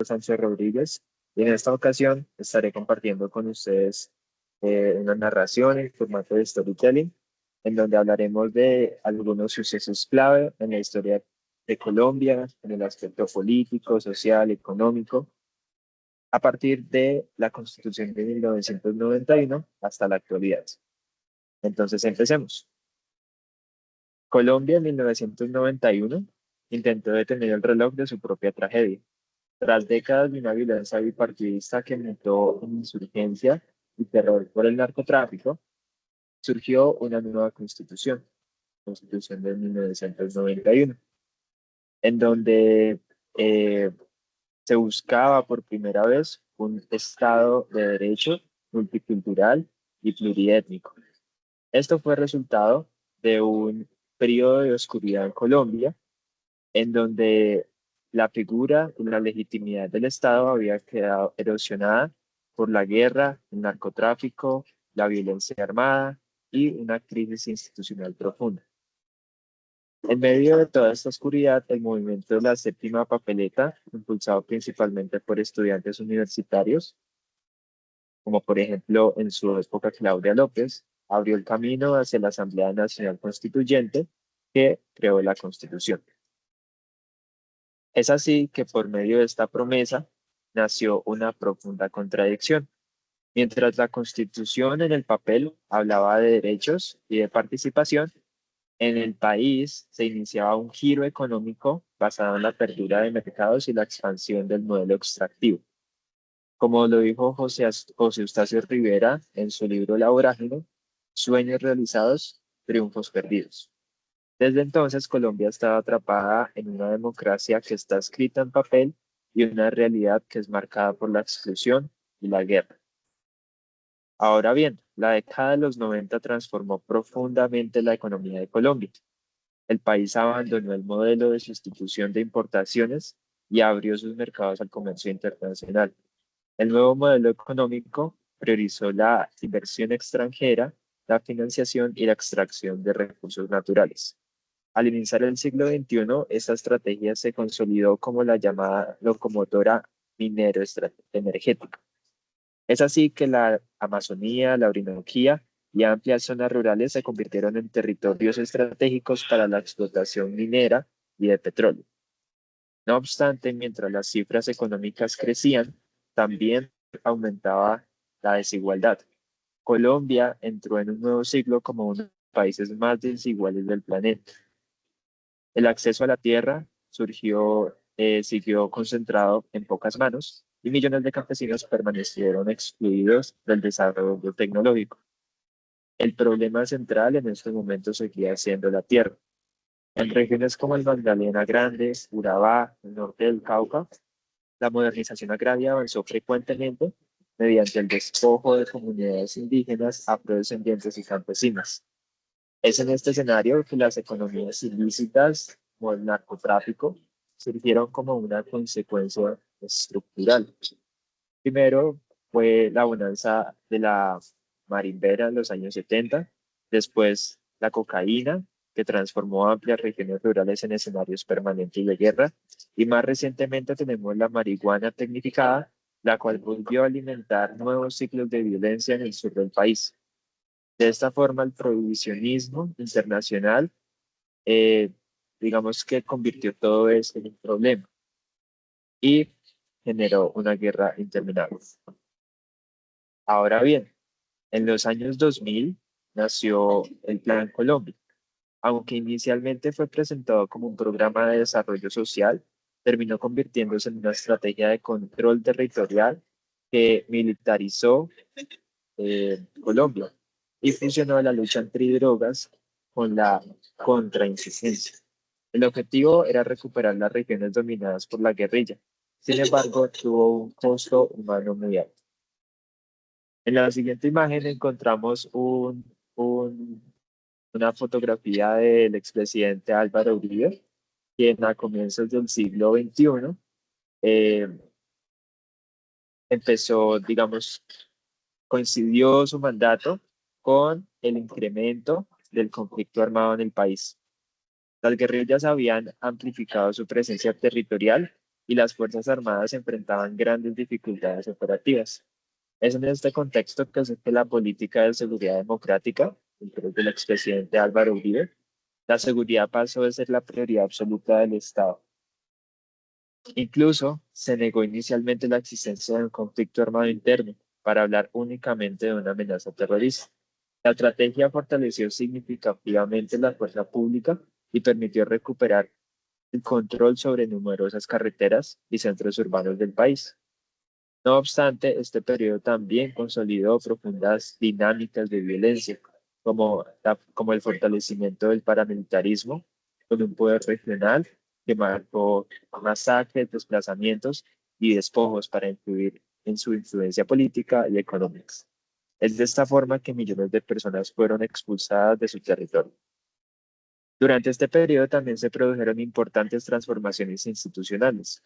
Sánchez Rodríguez y en esta ocasión estaré compartiendo con ustedes una narración en formato de storytelling en donde hablaremos de algunos sucesos clave en la historia de Colombia, en el aspecto político, social, económico, a partir de la Constitución de 1991 hasta la actualidad. Entonces empecemos. Colombia en 1991 intentó detener el reloj de su propia tragedia. Tras décadas de una violencia bipartidista que mutó en insurgencia y terror por el narcotráfico, surgió una nueva constitución de 1991, en donde eh, se buscaba por primera vez un Estado de derecho multicultural y pluriétnico. Esto fue resultado de un periodo de oscuridad en Colombia en donde la figura y la legitimidad del Estado había quedado erosionada por la guerra, el narcotráfico, la violencia armada y una crisis institucional profunda. En medio de toda esta oscuridad, el movimiento de la séptima papeleta, impulsado principalmente por estudiantes universitarios, como por ejemplo en su época Claudia López, abrió el camino hacia la Asamblea Nacional Constituyente que creó la Constitución. Es así que por medio de esta promesa nació una profunda contradicción. Mientras la Constitución en el papel hablaba de derechos y de participación, en el país se iniciaba un giro económico basado en la apertura de mercados y la expansión del modelo extractivo. Como lo dijo José Eustacio Rivera en su libro La Vorágine, sueños realizados, triunfos perdidos. Desde entonces, Colombia estaba atrapada en una democracia que está escrita en papel y una realidad que es marcada por la exclusión y la guerra. Ahora bien, la década de los 90 transformó profundamente la economía de Colombia. El país abandonó el modelo de sustitución de importaciones y abrió sus mercados al comercio internacional. El nuevo modelo económico priorizó la inversión extranjera, la financiación y la extracción de recursos naturales. Al iniciar el siglo XXI, esta estrategia se consolidó como la llamada locomotora minero-energética. Es así que la Amazonía, la Orinoquía y amplias zonas rurales se convirtieron en territorios estratégicos para la explotación minera y de petróleo. No obstante, mientras las cifras económicas crecían, también aumentaba la desigualdad. Colombia entró en un nuevo siglo como uno de los países más desiguales del planeta. El acceso a la tierra siguió concentrado en pocas manos y millones de campesinos permanecieron excluidos del desarrollo tecnológico. El problema central en estos momentos seguía siendo la tierra. En regiones como el Magdalena Grande, Urabá, el norte del Cauca, la modernización agraria avanzó frecuentemente mediante el despojo de comunidades indígenas, afrodescendientes y campesinas. Es en este escenario que las economías ilícitas, como el narcotráfico, surgieron como una consecuencia estructural. Primero fue la bonanza de la marimbera en los años 70, después la cocaína, que transformó amplias regiones rurales en escenarios permanentes de guerra, y más recientemente tenemos la marihuana tecnificada, la cual volvió a alimentar nuevos ciclos de violencia en el sur del país. De esta forma, el prohibicionismo internacional, eh, digamos que convirtió todo esto en un problema y generó una guerra interminable. Ahora bien, en los años 2000 nació el Plan Colombia. Aunque inicialmente fue presentado como un programa de desarrollo social, terminó convirtiéndose en una estrategia de control territorial que militarizó Colombia y fusionó la lucha antidrogas con la contrainsurgencia. El objetivo era recuperar las regiones dominadas por la guerrilla. Sin embargo, tuvo un costo humano muy alto. En la siguiente imagen encontramos una fotografía del expresidente Álvaro Uribe, quien a comienzos del siglo XXI eh, empezó, digamos, coincidió su mandato con el incremento del conflicto armado en el país. Las guerrillas habían amplificado su presencia territorial y las Fuerzas Armadas enfrentaban grandes dificultades operativas. Es en este contexto que surge la política de seguridad democrática, dentro del expresidente Álvaro Uribe. La seguridad pasó de ser la prioridad absoluta del Estado. Incluso se negó inicialmente la existencia de un conflicto armado interno para hablar únicamente de una amenaza terrorista. La estrategia fortaleció significativamente la fuerza pública y permitió recuperar el control sobre numerosas carreteras y centros urbanos del país. No obstante, este periodo también consolidó profundas dinámicas de violencia, como el fortalecimiento del paramilitarismo con un poder regional que marcó masacres, desplazamientos y despojos para influir en su influencia política y económica. Es de esta forma que millones de personas fueron expulsadas de su territorio. Durante este periodo también se produjeron importantes transformaciones institucionales.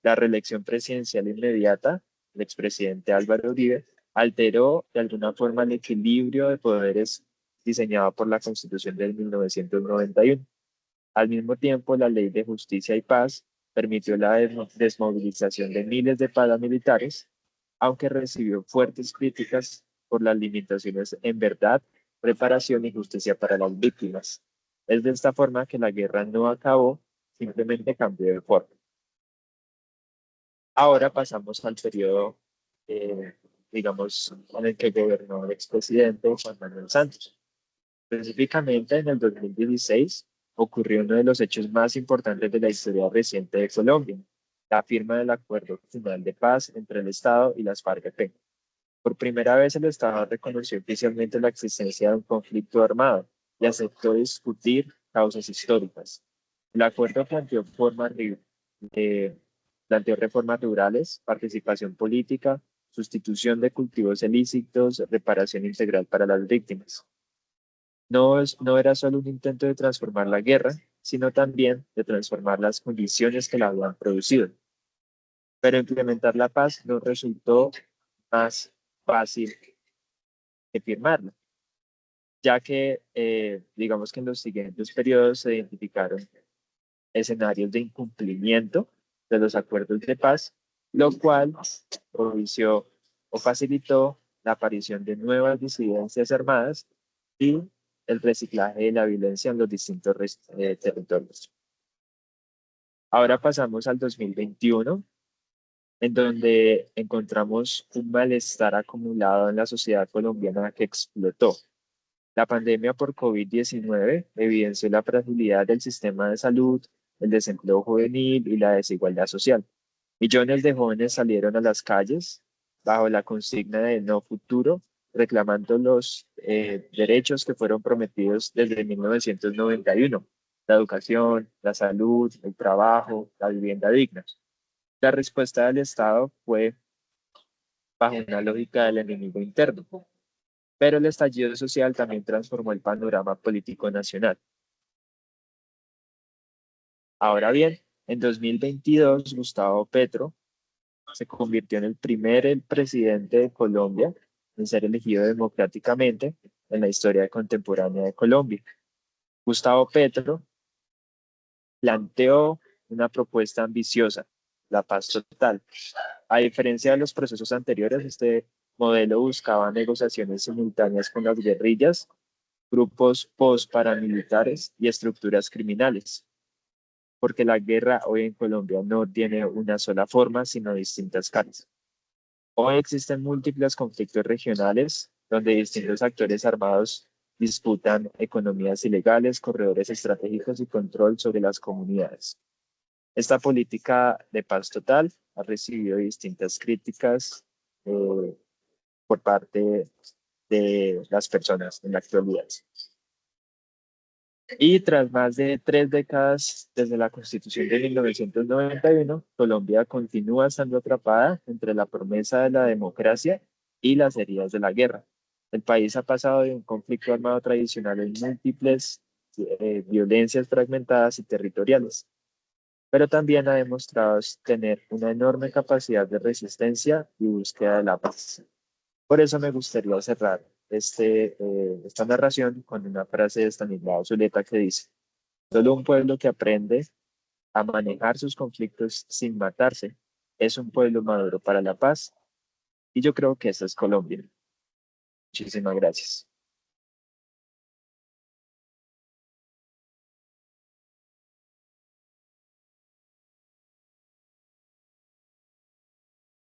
La reelección presidencial inmediata del expresidente Álvaro Uribe alteró de alguna forma el equilibrio de poderes diseñado por la Constitución de 1991. Al mismo tiempo, la Ley de Justicia y Paz permitió la desmovilización de miles de paramilitares, aunque recibió fuertes críticas por las limitaciones en verdad, reparación y justicia para las víctimas. Es de esta forma que la guerra no acabó, simplemente cambió de forma. Ahora pasamos al periodo, eh, digamos, en el que gobernó el expresidente Juan Manuel Santos. Específicamente en el 2016 ocurrió uno de los hechos más importantes de la historia reciente de Colombia, la firma del Acuerdo Final de Paz entre el Estado y las FARC-EP. Por primera vez el Estado reconoció oficialmente la existencia de un conflicto armado y aceptó discutir causas históricas. El acuerdo eh, planteó reformas rurales, participación política, sustitución de cultivos ilícitos, reparación integral para las víctimas. No era solo un intento de transformar la guerra, sino también de transformar las condiciones que la habían producido. Pero implementar la paz no resultó más fácil que firmarla, ya que digamos que en los siguientes periodos se identificaron escenarios de incumplimiento de los acuerdos de paz, lo cual propició o facilitó la aparición de nuevas disidencias armadas y el reciclaje de la violencia en los distintos territorios. Ahora pasamos al 2021, en donde encontramos un malestar acumulado en la sociedad colombiana que explotó. La pandemia por COVID-19 evidenció la fragilidad del sistema de salud, el desempleo juvenil y la desigualdad social. Millones de jóvenes salieron a las calles bajo la consigna de no futuro, reclamando los derechos que fueron prometidos desde 1991: la educación, la salud, el trabajo, la vivienda digna. La respuesta del Estado fue bajo una lógica del enemigo interno, pero el estallido social también transformó el panorama político nacional. Ahora bien, en 2022, Gustavo Petro se convirtió en el presidente de Colombia en ser elegido democráticamente en la historia contemporánea de Colombia. Gustavo Petro planteó una propuesta ambiciosa: la paz total. A diferencia de los procesos anteriores, este modelo buscaba negociaciones simultáneas con las guerrillas, grupos post-paramilitares y estructuras criminales, porque la guerra hoy en Colombia no tiene una sola forma, sino distintas caras. Hoy existen múltiples conflictos regionales donde distintos actores armados disputan economías ilegales, corredores estratégicos y control sobre las comunidades. Esta política de paz total ha recibido distintas críticas por parte de las personas en la actualidad. Y tras más de 3 décadas desde la Constitución de 1991, Colombia continúa estando atrapada entre la promesa de la democracia y las heridas de la guerra. El país ha pasado de un conflicto armado tradicional en múltiples violencias fragmentadas y territoriales, pero también ha demostrado tener una enorme capacidad de resistencia y búsqueda de la paz. Por eso me gustaría cerrar esta narración con una frase de Stanislao Zuleta que dice: solo un pueblo que aprende a manejar sus conflictos sin matarse. Es un pueblo maduro para la paz y yo creo que esa es Colombia. Muchísimas gracias.